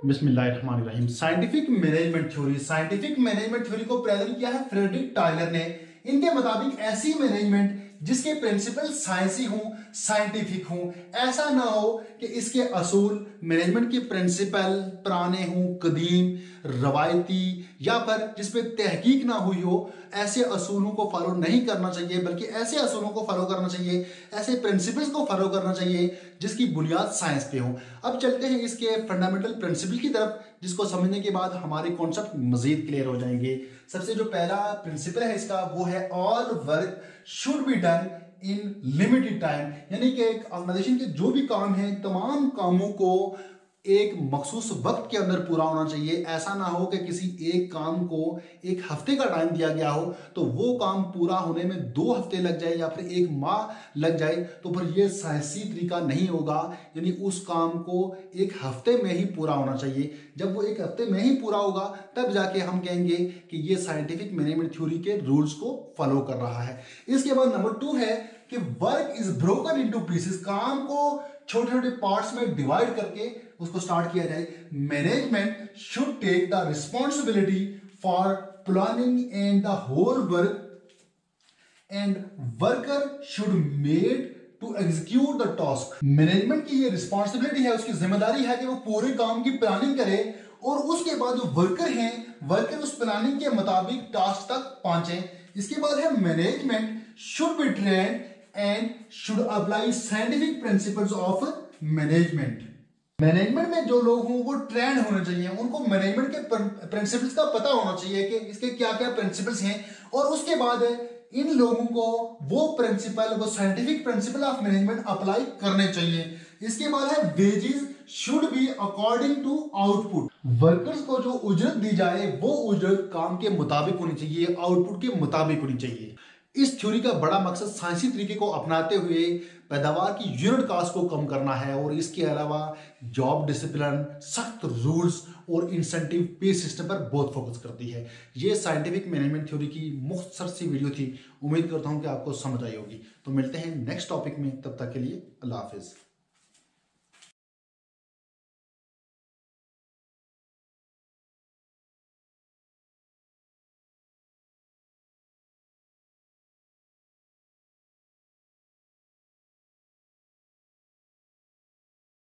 बिस्मिल्लाहिर्रहमानिर्रहीम। Scientific management theory को present किया है फ्रेडरिक टायलर ने। इनके मुताबिक ऐसी मैनेजमेंट जिसके प्रिंसिपल साइंसी हों, साइंटिफिक हों, ऐसा ना हो कि इसके असूल मैनेजमेंट के प्रिंसिपल पुराने हों, कदीम, रवायती या फिर जिसपे तहकीक ना हुई हो। ऐसे असूलों को फॉलो नहीं करना चाहिए, बल्कि ऐसे असूलों को फॉलो करना चाहिए, ऐसे प्रिंसिपल्स को फॉलो करना चाहिए जिसकी बुनियाद साइंस पे हो। अब चलते हैं इसके फंडामेंटल प्रिंसिपल की तरफ, जिसको समझने के बाद हमारे कॉन्सेप्ट मजीद क्लियर हो जाएंगे। सबसे जो पहला प्रिंसिपल है इसका वो है all work should be done in limited time, यानी कि एक ऑर्गेनाइजेशन के जो भी काम है तमाम कामों को एक मखसूस वक्त के अंदर पूरा होना चाहिए। ऐसा ना हो कि किसी एक काम को एक हफ्ते का टाइम दिया गया हो तो वो काम पूरा होने में 2 हफ्ते लग जाए या फिर 1 माह लग जाए, तो फिर ये साइंसी तरीका नहीं होगा। यानी उस काम को 1 हफ्ते में ही पूरा होना चाहिए। जब वो 1 हफ्ते में ही पूरा होगा तब जाके हम कहेंगे कि ये साइंटिफिक मैनेजमेंट थ्योरी के रूल्स को फॉलो कर रहा है। इसके बाद नंबर 2 है कि work is broken into pieces, काम को छोटे छोटे पार्ट्स में डिवाइड करके उसको स्टार्ट किया जाए। Management should take the responsibility for planning and the whole work and worker should made to execute the task. Management की ये रिस्पॉन्सिबिलिटी है, उसकी जिम्मेदारी है कि वो पूरे काम की प्लानिंग करे और उसके बाद जो वर्कर हैं वर्कर उस प्लानिंग के मुताबिक टास्क तक पहुंचे। इसके बाद है management should be trained and should apply scientific principles of management. Management में जो लोग हों वो ट्रेंड होने चाहिए, उनको मैनेजमेंट के प्रिंसिपल्स का पता होना चाहिए कि इसके क्या क्या प्रिंसिपल्स हैं, और उसके बाद इन लोगों को वो प्रिंसिपल, वो scientific principle of management apply करने चाहिए। इसके बाद है wages should be according to output. Workers को जो उजरत दी जाए वो उजरत काम के मुताबिक होनी चाहिए, आउटपुट के मुताबिक होनी चाहिए। इस थ्योरी का बड़ा मकसद साइंसी तरीके को अपनाते हुए पैदावार की यूनिट कास्ट को कम करना है, और इसके अलावा जॉब डिसिप्लिन, सख्त रूल्स और इंसेंटिव पे सिस्टम पर बहुत फोकस करती है। ये साइंटिफिक मैनेजमेंट थ्योरी की मुख्तसर सी वीडियो थी। उम्मीद करता हूं कि आपको समझ आई होगी। तो मिलते हैं नेक्स्ट टॉपिक में, तब तक के लिए अल्लाह हाफिज।